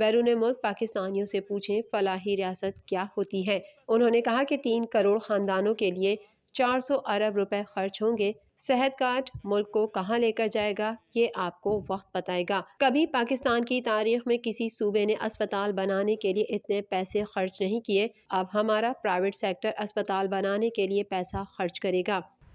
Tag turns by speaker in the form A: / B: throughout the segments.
A: بیرون ملک پاکستانیوں سے پوچھیں فلاحی ریاست کیا ہوتی ہے۔ انہوں نے کہا کہ 3 کروڑ خاندانوں کے لیے 400 ارب روپے خرچ ہوں گے۔ صحت کارڈ ملک کو کہاں لے کر جائے گا یہ آپ کو وقت بتائے گا۔ کبھی پاکستان کی تاریخ میں کسی صوبے نے اسپتال بنانے کے لیے اتنے پیسے خرچ نہیں کیے۔ اب ہمارا پرائیویٹ سیکٹر اسپتال بنانے کے لیے پیسہ خرچ کرے گا۔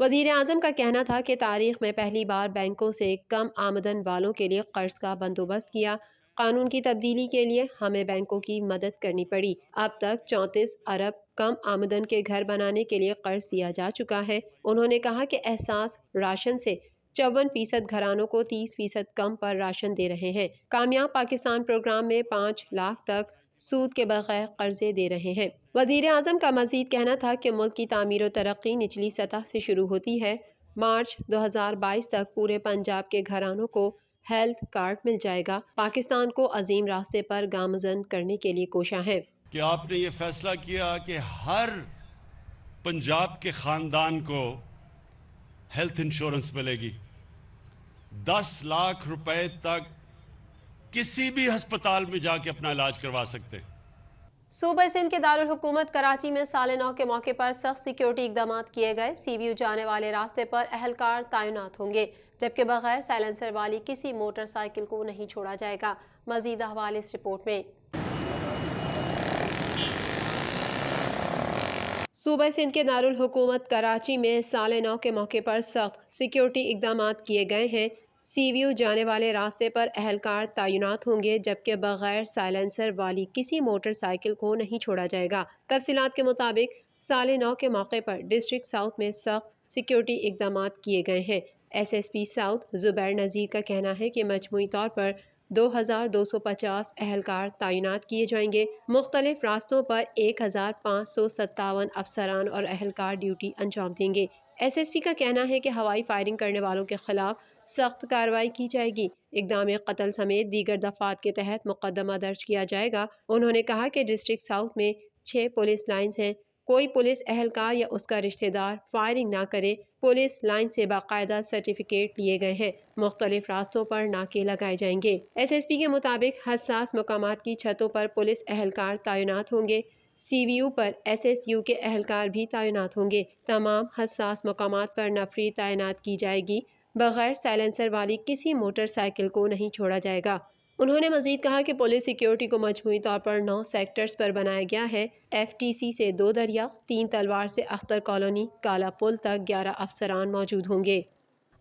A: وزیر اعظم کا کہنا تھا کہ تاریخ میں پہلی بار بینکوں سے کم آمدن والوں کے لیے قرض کا بندوبست کیا۔ قانون کی تبدیلی کے لیے ہمیں بینکوں کی مدد کرنی پڑی۔ اب تک 34 ارب کم آمدن کے گھر بنانے کے لیے قرض دیا جا چکا ہے۔ انہوں نے کہا کہ احساس راشن سے 54% گھرانوں کو 30% کم پر راشن دے رہے ہیں۔ کامیاب پاکستان پروگرام میں 5 لاکھ تک سود کے بغیر قرضے دے رہے ہیں۔ وزیر اعظم کا مزید کہنا تھا کہ ملک کی تعمیر و ترقی نچلی سطح سے شروع ہوتی ہے۔ مارچ 2022 تک پورے پنجاب کے گھرانوں کو ہیلتھ کارڈ مل جائے گا۔ پاکستان کو عظیم راستے پر گامزن کرنے کے لیے کوشاں ہے
B: کہ آپ نے یہ فیصلہ کیا کہ ہر پنجاب کے خاندان کو ہیلتھ انشورنس ملے گی۔ 10 لاکھ روپے تک کسی بھی ہسپتال میں جا کے اپنا علاج کروا سکتے ہیں۔
A: صوبہ سندھ کے دارالحکومت کراچی میں سال نو کے موقع پر سخت سیکیورٹی اقدامات کیے گئے۔ سی بی یو جانے والے راستے پر اہلکار تعینات ہوں گے، جبکہ بغیر سائلنسر والی کسی موٹر سائیکل کو نہیں چھوڑا جائے گا۔ مزید احوال اس رپورٹ میں۔ صوبہ سندھ کے دارالحکومت کراچی میں سال نو کے موقع پر سخت سیکیورٹی اقدامات کیے گئے ہیں۔ سی بی یو جانے والے راستے پر اہلکار تعینات ہوں گے، جبکہ بغیر سائلنسر والی کسی موٹر سائیکل کو نہیں چھوڑا جائے گا۔ تفصیلات کے مطابق سال نو کے موقع پر ڈسٹرکٹ ساؤتھ میں سخت سیکیورٹی اقدامات کیے گئے ہیں۔ ایس ایس پی ساؤتھ زبیر نذیر کا کہنا ہے کہ مجموعی طور پر 2250 اہلکار تعینات کیے جائیں گے۔ مختلف راستوں پر 1557 افسران اور اہلکار ڈیوٹی انجام دیں گے۔ ایس ایس پی کا کہنا ہے کہ ہوائی فائرنگ کرنے والوں کے خلاف سخت کارروائی کی جائے گی۔ اقدام قتل سمیت دیگر دفعات کے تحت مقدمہ درج کیا جائے گا۔ انہوں نے کہا کہ ڈسٹرکٹ ساؤتھ میں 6 پولیس لائنز ہیں۔ کوئی پولیس اہلکار یا اس کا رشتہ دار فائرنگ نہ کرے۔ پولیس لائن سے باقاعدہ سرٹیفکیٹ لیے گئے ہیں۔ مختلف راستوں پر ناکے لگائے جائیں گے۔ ایس ایس پی کے مطابق حساس مقامات کی چھتوں پر پولیس اہلکار تعینات ہوں گے۔ سی وی یو پر ایس ایس یو کے اہلکار بھی تعینات ہوں گے۔ تمام حساس مقامات پر نفری تعینات کی جائے گی۔ بغیر سائلنسر والی کسی موٹر سائیکل کو نہیں چھوڑا جائے گا۔ انہوں نے مزید کہا کہ پولیس سیکیورٹی کو مجموعی طور پر 9 سیکٹرز پر بنایا گیا ہے۔ ایف ٹی سی سے 2 دریا، 3 تلوار سے اختر کالونی، کالا پل تک 11 افسران موجود ہوں گے۔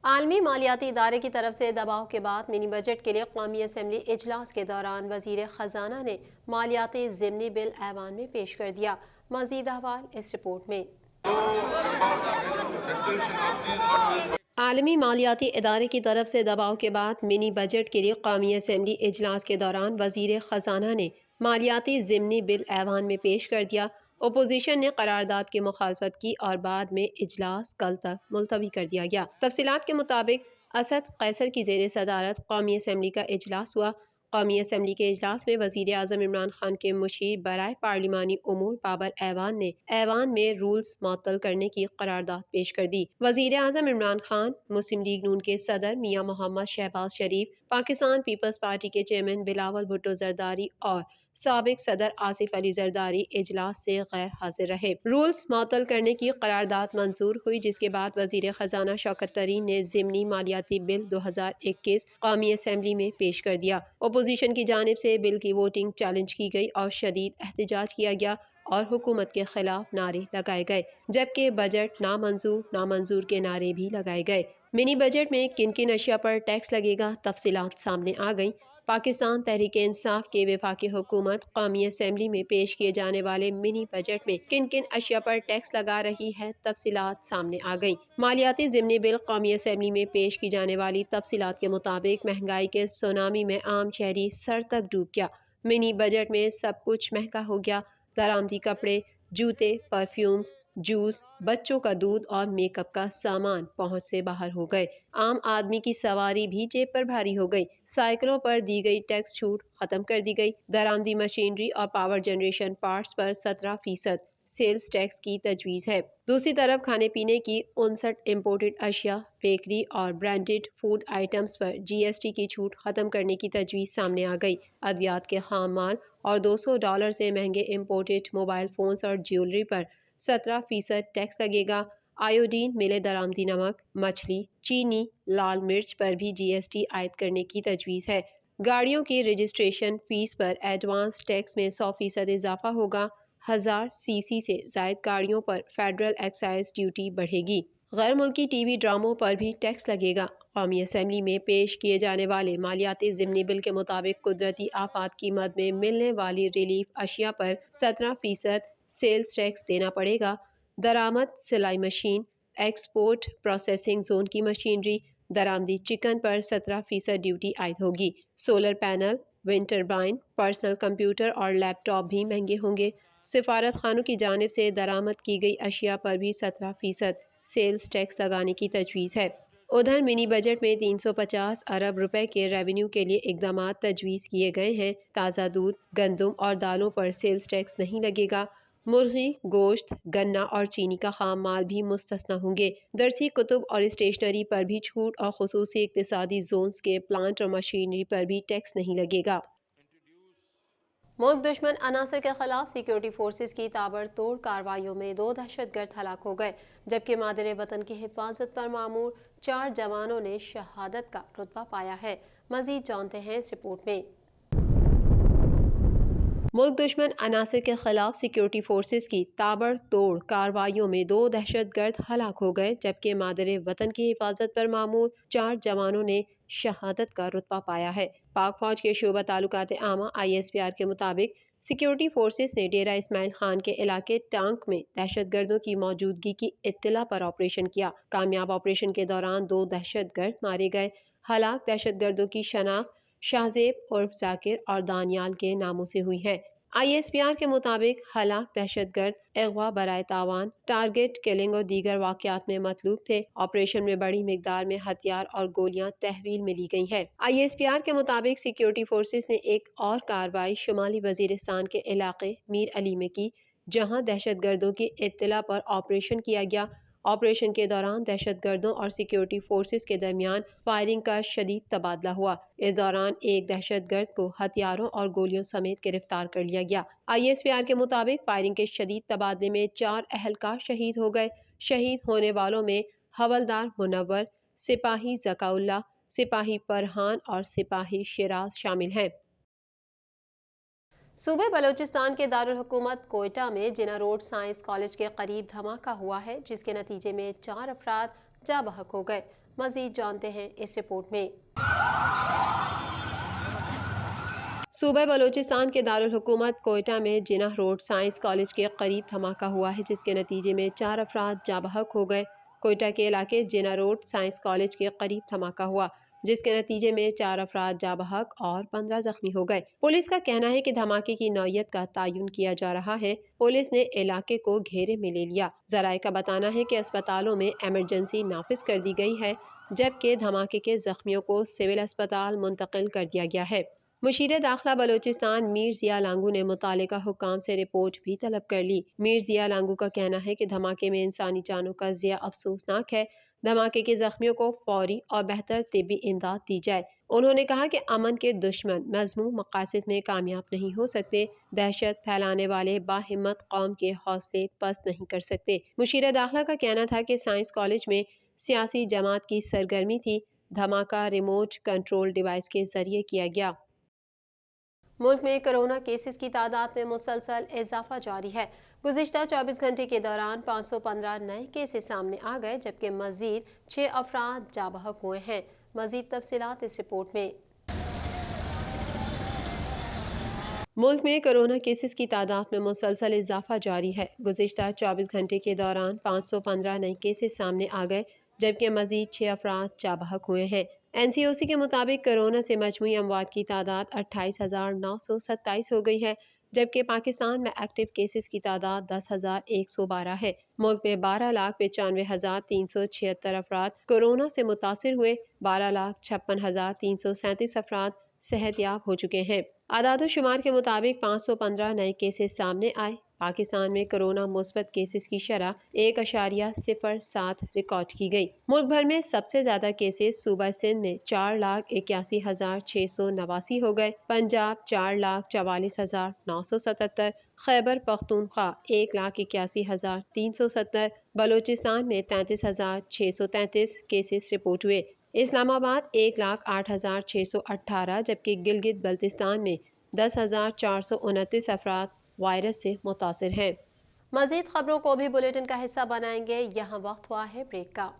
A: عالمی مالیاتی ادارے کی طرف سے دباؤ کے بعد منی بجٹ کے لیے قومی اسمبلی اجلاس کے دوران وزیر خزانہ نے مالیاتی ضمنی بل ایوان میں پیش کر دیا۔ مزید احوال اس رپورٹ میں۔ عالمی مالیاتی ادارے کی طرف سے دباؤ کے بعد منی بجٹ کے لیے قومی اسمبلی اجلاس کے دوران وزیر خزانہ نے مالیاتی ضمنی بل ایوان میں پیش کر دیا۔ اپوزیشن نے قرارداد کی مخالفت کی اور بعد میں اجلاس کل تک ملتوی کر دیا گیا۔ تفصیلات کے مطابق اسد قیصر کی زیر صدارت قومی اسمبلی کا اجلاس ہوا۔ قومی اسمبلی کے اجلاس میں وزیر اعظم عمران خان کے مشیر برائے پارلیمانی امور بابر ایوان نے ایوان میں رولز معطل کرنے کی قرارداد پیش کر دی۔ وزیر اعظم عمران خان، مسلم لیگ نون کے صدر میاں محمد شہباز شریف، پاکستان پیپلز پارٹی کے چیئرمین بلاول بھٹو زرداری اور سابق صدر آصف علی زرداری اجلاس سے غیر حاضر رہے۔ رولز معطل کرنے کی قرارداد منظور ہوئی، جس کے بعد وزیر خزانہ شوکت طرین نے ضمنی مالیاتی بل 2021 قومی اسمبلی میں پیش کر دیا۔ اپوزیشن کی جانب سے بل کی ووٹنگ چیلنج کی گئی اور شدید احتجاج کیا گیا اور حکومت کے خلاف نعرے لگائے گئے، جبکہ بجٹ نامنظور کے نعرے بھی لگائے گئے۔ منی بجٹ میں کن کن اشیاء پر ٹیکس لگے گا، تفصیلات سامنے آ گئیں۔ پاکستان تحریک انصاف کے وفاقی حکومت قومی اسمبلی میں پیش کیے جانے والے منی بجٹ میں کن کن اشیاء پر ٹیکس لگا رہی ہے، تفصیلات سامنے آ گئیں۔ مالیاتی ضمنی بل قومی اسمبلی میں پیش کی جانے والی تفصیلات کے مطابق مہنگائی کے سونامی میں عام شہری سر تک ڈوب گیا۔ منی بجٹ میں سب کچھ مہنگا ہو گیا۔ درآمدی کپڑے، جوتے، پرفیومز، جوس، بچوں کا دودھ اور میک اپ کا سامان پہنچ سے باہر ہو گئے۔ عام آدمی کی سواری بھی جیب پر بھاری ہو گئی۔ سائیکلوں پر دی گئی ٹیکس چھوٹ ختم کر دی گئی۔ درآمدی مشینری اور پاور جنریشن پارٹس پر 17% سیلز ٹیکس کی تجویز ہے۔ دوسری طرف کھانے پینے کی 59 امپورٹڈ اشیاء، بیکری اور برانڈڈ فوڈ آئٹمز پر GST کی چھوٹ ختم کرنے کی تجویز سامنے آ گئی۔ ادویات کے خام مال اور $200 سے مہنگے امپورٹڈ موبائل فونز اور جیولری پر 17% ٹیکس لگے گا۔ آیوڈین، ملے درآمدی نمک، مچھلی، چینی، لال مرچ پر بھی GST عائد کرنے کی تجویز ہے۔ گاڑیوں کی رجسٹریشن فیس پر ایڈوانس ٹیکس میں 100% اضافہ ہوگا۔ 1000 cc سے زائد گاڑیوں پر فیڈرل ایکسائز ڈیوٹی بڑھے گی۔ غیر ملکی ٹی وی ڈراموں پر بھی ٹیکس لگے گا۔ قومی اسمبلی میں پیش کیے جانے والے مالیاتی ضمنی بل کے مطابق قدرتی آفات کی مد میں ملنے والی ریلیف اشیاء پر 17% سیلز ٹیکس دینا پڑے گا۔ درآمد سلائی مشین، ایکسپورٹ پروسیسنگ زون کی مشینری، درآمدی چکن پر 17% ڈیوٹی عائد ہوگی۔ سولر پینل، ونڈ ٹربائن، پرسنل کمپیوٹر اور لیپ ٹاپ بھی مہنگے ہوں گے۔ سفارت خانوں کی جانب سے درآمد کی گئی اشیاء پر بھی 17% سیلز ٹیکس لگانے کی تجویز ہے۔ ادھر منی بجٹ میں 350 ارب روپے کے ریونیو کے لیے اقدامات تجویز کیے گئے ہیں۔ تازہ دودھ، گندم اور دالوں پر سیلز ٹیکس نہیں لگے گا۔ مرغی، گوشت، گنا اور چینی کا خام مال بھی مستثنی ہوں گے۔ درسی کتب اور اسٹیشنری پر بھی چھوٹ اور خصوصی اقتصادی زونز کے پلانٹ اور مشینری پر بھی ٹیکس نہیں لگے گا۔ ملک دشمن عناصر کے خلاف سیکیورٹی فورسز کی تابڑتوڑ کارروائیوں میں 2 دہشت گرد ہلاک ہو گئے، جبکہ مادر وطن کی حفاظت پر مامور 4 جوانوں نے شہادت کا رتبہ پایا ہے۔ مزید جانتے ہیں اس رپورٹ میں۔ ملک دشمن عناصر کے خلاف سیکیورٹی فورسز کی تابڑ توڑ کارروائیوں میں 2 دہشت گرد ہلاک ہو گئے، جبکہ مادر وطن کی حفاظت پر مامور 4 جوانوں نے شہادت کا رتبہ پایا ہے۔ پاک فوج کے شعبہ تعلقات عامہ ISPR کے مطابق سیکیورٹی فورسز نے ڈیرہ اسماعیل خان کے علاقے ٹانک میں دہشت گردوں کی موجودگی کی اطلاع پر آپریشن کیا۔ کامیاب آپریشن کے دوران 2 دہشت گرد مارے گئے۔ ہلاک دہشت گردوں کی شناخت شاہزیب عرف ذاکر اور دانیال کے ناموں سے ہوئی ہے۔ ISPR کے مطابق ہلاک دہشت گرد اغوا برائے تاوان، ٹارگٹ کلنگ اور دیگر واقعات میں مطلوب تھے۔ آپریشن میں بڑی مقدار میں ہتھیار اور گولیاں تحویل میں لی گئی ہیں۔ ISPR کے مطابق سیکیورٹی فورسز نے ایک اور کارروائی شمالی وزیرستان کے علاقے میر علی میں کی، جہاں دہشت گردوں کی اطلاع پر آپریشن کیا گیا۔ آپریشن کے دوران دہشت گردوں اور سیکیورٹی فورسز کے درمیان فائرنگ کا شدید تبادلہ ہوا۔ اس دوران ایک دہشت گرد کو ہتھیاروں اور گولیوں سمیت گرفتار کر لیا گیا۔ ISPR کے مطابق فائرنگ کے شدید تبادلے میں 4 اہلکار شہید ہو گئے۔ شہید ہونے والوں میں حوالدار منور، سپاہی ذکا اللہ، سپاہی فرحان اور سپاہی شیراز شامل ہیں۔ صوبہ بلوچستان کے دارالحکومت کوئٹہ میں جناح روڈ سائنس کالج کے قریب دھماکہ ہوا ہے، جس کے نتیجے میں 4 افراد جاں بحق ہو گئے۔ مزید جانتے ہیں اس رپورٹ میں۔ صوبہ بلوچستان کے دارالحکومت کوئٹہ میں جناح روڈ سائنس کالج کے قریب دھماکہ ہوا ہے، جس کے نتیجے میں 4 افراد جاں بحق ہو گئے۔ کوئٹہ کے علاقے جناح روڈ سائنس کالج کے قریب دھماکہ ہوا، جس کے نتیجے میں 4 افراد جاں بحق اور 15 زخمی ہو گئے۔ پولیس کا کہنا ہے کہ دھماکے کی نوعیت کا تعین کیا جا رہا ہے۔ پولیس نے علاقے کو گھیرے میں لے لیا۔ ذرائع کا بتانا ہے کہ اسپتالوں میں ایمرجنسی نافذ کر دی گئی ہے، جبکہ دھماکے کے زخمیوں کو سول اسپتال منتقل کر دیا گیا ہے۔ مشیر داخلہ بلوچستان میر ضیاء لانگو نے متعلقہ حکام سے رپورٹ بھی طلب کر لی۔ میر ضیاء لانگو کا کہنا ہے کہ دھماکے میں انسانی جانوں کا ضیاع افسوسناک ہے۔ دھماکے کے زخمیوں کو فوری اور بہتر طبی امداد دی جائے۔ انہوں نے کہا کہ امن کے دشمن مذموم مقاصد میں کامیاب نہیں ہو سکتے۔ دہشت پھیلانے والے باہمت قوم کے حوصلے پست نہیں کر سکتے۔ مشیر داخلہ کا کہنا تھا کہ سائنس کالج میں سیاسی جماعت کی سرگرمی تھی۔ دھماکہ ریموٹ کنٹرول ڈیوائس کے ذریعے کیا گیا۔ ملک میں کرونا کیسز کی تعداد میں مسلسل اضافہ جاری ہے۔ گزشتہ 24 گھنٹے کے دوران 515 نئے کیسز سامنے آ گئے، جبکہ مزید 6 افراد جاں بحق ہوئے ہیں۔ مزید تفصیلات اس رپورٹ میں۔ ملک میں کرونا کیسز کی تعداد میں مسلسل اضافہ جاری ہے۔ گزشتہ 24 گھنٹے کے دوران 515 نئے کیسز سامنے آ گئے، جبکہ مزید 6 افراد جاں بحق ہوئے ہیں۔ NCOC کے مطابق کرونا سے مجموعی اموات کی تعداد 28,927 ہو گئی ہے، جبکہ پاکستان میں ایکٹیو کیسز کی تعداد 10,112 ہے۔ ملک میں 12,95,376 افراد کورونا سے متاثر ہوئے، 12,56,337 افراد صحت یاب ہو چکے ہیں۔ اعداد و شمار کے مطابق 515 نئے کیسز سامنے آئے۔ پاکستان میں کرونا مثبت کیسز کی شرح 1.07 ریکارڈ کی گئی۔ ملک بھر میں سب سے زیادہ کیسز صوبہ سندھ میں 4,81,689 ہو گئے، پنجاب 4,44,977، خیبر پختونخوا 1,81,370، بلوچستان میں 33,633 کیسز رپورٹ ہوئے، اسلام آباد 1,08,618، جبکہ گلگت بلتستان میں 10,429 افراد وائرس سے متاثر ہیں۔ مزید خبروں کو بھی بلیٹن کا حصہ بنائیں گے، یہاں وقت ہوا ہے بریک کا۔